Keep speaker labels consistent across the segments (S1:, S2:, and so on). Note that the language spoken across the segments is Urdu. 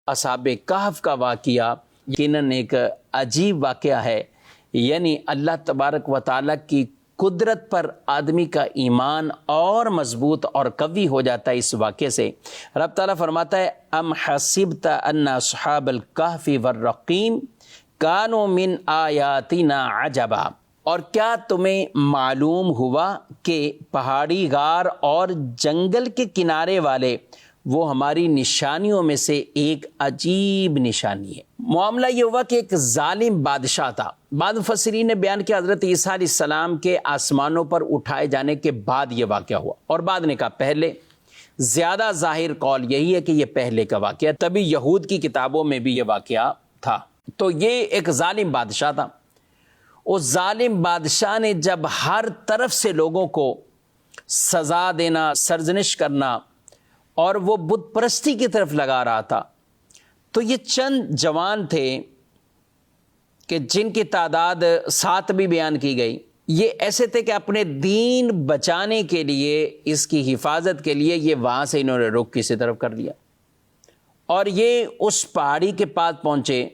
S1: اصحاب کہف کا واقعہ یقیناً ایک عجیب واقعہ ہے، یعنی اللہ تبارک و تعالیٰ کی قدرت پر آدمی کا ایمان اور مضبوط اور قوی ہو جاتا ہے اس واقعے سے۔ رب تعالیٰ فرماتا ہے ام حسبت ان اصحاب الکہف والرقیم کانوا من آیاتنا عجبا، اور کیا تمہیں معلوم ہوا کہ پہاڑی غار اور جنگل کے کنارے والے وہ ہماری نشانیوں میں سے ایک عجیب نشانی ہے۔ معاملہ یہ ہوا کہ ایک ظالم بادشاہ تھا۔ بعض مفسرین نے بیان کیا حضرت عیسیٰ علیہ السلام کے آسمانوں پر اٹھائے جانے کے بعد یہ واقعہ ہوا، اور بعد نے کہا پہلے۔ زیادہ ظاہر قول یہی ہے کہ یہ پہلے کا واقعہ، تبھی یہود کی کتابوں میں بھی یہ واقعہ تھا۔ تو یہ ایک ظالم بادشاہ تھا۔ اس ظالم بادشاہ نے جب ہر طرف سے لوگوں کو سزا دینا، سرزنش کرنا اور وہ بت پرستی کی طرف لگا رہا تھا، تو یہ چند جوان تھے کہ جن کی تعداد 7 بھی بیان کی گئی، یہ ایسے تھے کہ اپنے دین بچانے کے لیے، اس کی حفاظت کے لیے یہ وہاں سے انہوں نے رخ کسی طرف کر لیا، اور یہ اس پہاڑی کے پاس پہنچے،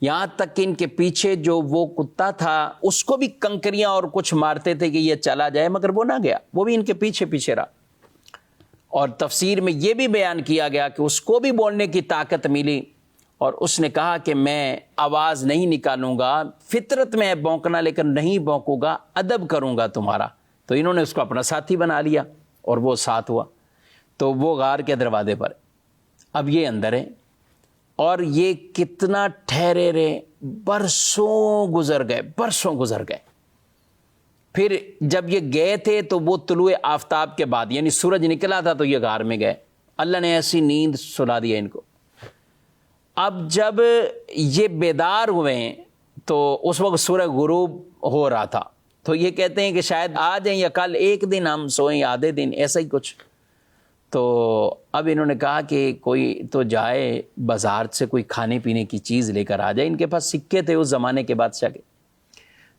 S1: یہاں تک کہ ان کے پیچھے جو وہ کتا تھا اس کو بھی کنکریاں اور کچھ مارتے تھے کہ یہ چلا جائے، مگر وہ نہ گیا، وہ بھی ان کے پیچھے پیچھے رہا۔ اور تفسیر میں یہ بھی بیان کیا گیا کہ اس کو بھی بولنے کی طاقت ملی، اور اس نے کہا کہ میں آواز نہیں نکالوں گا، فطرت میں ہے بھونکنا لیکن نہیں بھونکوں گا، ادب کروں گا تمہارا۔ تو انہوں نے اس کو اپنا ساتھی بنا لیا اور وہ ساتھ ہوا۔ تو وہ غار کے دروازے پر، اب یہ اندر ہے، اور یہ کتنا ٹھہرے رہے، برسوں گزر گئے۔ پھر جب یہ گئے تھے تو وہ طلوع آفتاب کے بعد، یعنی سورج نکلا تھا تو یہ غار میں گئے، اللہ نے ایسی نیند سلا دیا ان کو۔ اب جب یہ بیدار ہوئے ہیں تو اس وقت سورج غروب ہو رہا تھا، تو یہ کہتے ہیں کہ شاید آج یا کل ایک دن ہم سوئیں، آدھے دن، ایسا ہی کچھ۔ تو اب انہوں نے کہا کہ کوئی تو جائے بازار سے کوئی کھانے پینے کی چیز لے کر آ جائے۔ ان کے پاس سکے تھے اس زمانے کے بادشاہ کے،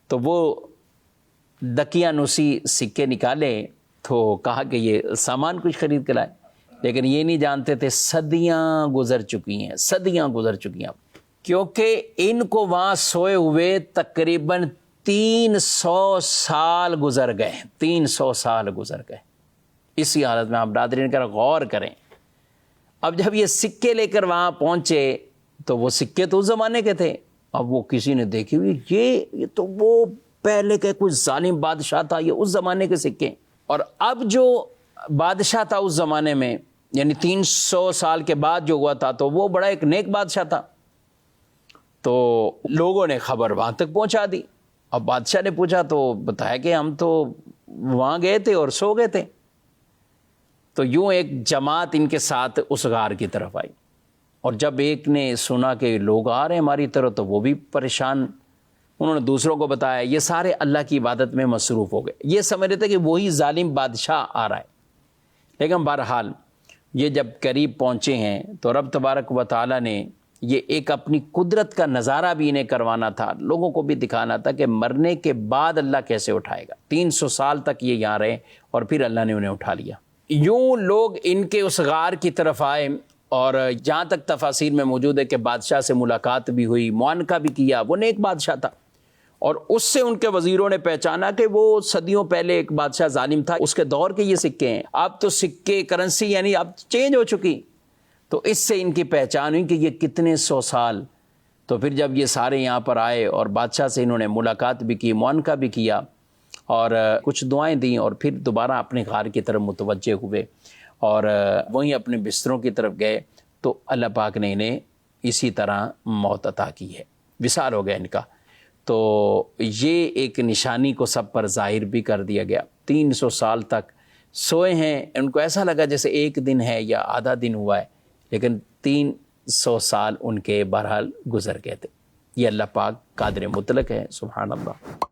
S1: تو وہ دکیانوسی سکے نکالے، تو کہا کہ یہ سامان کچھ خرید کر لائے، لیکن یہ نہیں جانتے تھے صدیاں گزر چکی ہیں، کیونکہ ان کو وہاں سوئے ہوئے تقریباً 300 سال گزر گئے۔ اسی حالت میں آپ برادرین کا غور کریں۔ اب جب یہ سکے لے کر وہاں پہنچے تو وہ سکے تو اس زمانے کے تھے، اب وہ کسی نے دیکھے ہوئے، یہ تو وہ پہلے کے کوئی ظالم بادشاہ تھا، یہ اس زمانے کے سکے۔ اور اب جو بادشاہ تھا اس زمانے میں، یعنی 300 سال کے بعد جو ہوا تھا، تو وہ بڑا ایک نیک بادشاہ تھا۔ تو لوگوں نے خبر وہاں تک پہنچا دی۔ اب بادشاہ نے پوچھا تو بتایا کہ ہم تو وہاں گئے تھے اور سو گئے تھے۔ تو یوں ایک جماعت ان کے ساتھ اس غار کی طرف آئی، اور جب ایک نے سنا کہ لوگ آ رہے ہیں ہماری طرف تو وہ بھی پریشان، انہوں نے دوسروں کو بتایا، یہ سارے اللہ کی عبادت میں مصروف ہو گئے، یہ سمجھ رہے تھے کہ وہی ظالم بادشاہ آ رہا ہے۔ لیکن بہرحال یہ جب قریب پہنچے ہیں تو رب تبارک و تعالیٰ نے یہ ایک اپنی قدرت کا نظارہ بھی انہیں کروانا تھا، لوگوں کو بھی دکھانا تھا کہ مرنے کے بعد اللہ کیسے اٹھائے گا۔ 300 سال تک یہ یہاں رہے اور پھر اللہ نے انہیں اٹھا لیا۔ یوں لوگ ان کے اس غار کی طرف آئے، اور جہاں تک تفاسیر میں موجود ہے کہ بادشاہ سے ملاقات بھی ہوئی، معانقہ بھی کیا، وہ نیک بادشاہ تھا، اور اس سے ان کے وزیروں نے پہچانا کہ وہ صدیوں پہلے ایک بادشاہ ظالم تھا، اس کے دور کے یہ سکے ہیں، اب تو سکے کرنسی یعنی اب چینج ہو چکی، تو اس سے ان کی پہچان ہوئی کہ یہ کتنے 100 سال۔ تو پھر جب یہ سارے یہاں پر آئے اور بادشاہ سے انہوں نے ملاقات بھی کی، معانقہ بھی کیا، اور کچھ دعائیں دیں، اور پھر دوبارہ اپنے غار کی طرف متوجہ ہوئے اور وہیں اپنے بستروں کی طرف گئے، تو اللہ پاک نے انہیں اسی طرح موت عطا کی ہے، وصال ہو گیا ان کا۔ تو یہ ایک نشانی کو سب پر ظاہر بھی کر دیا گیا۔ 300 سال تک سوئے ہیں، ان کو ایسا لگا جیسے ایک دن ہے یا آدھا دن ہوا ہے، لیکن 300 سال ان کے بہرحال گزر گئے تھے۔ یہ اللہ پاک قادر مطلق ہے، سبحان اللہ۔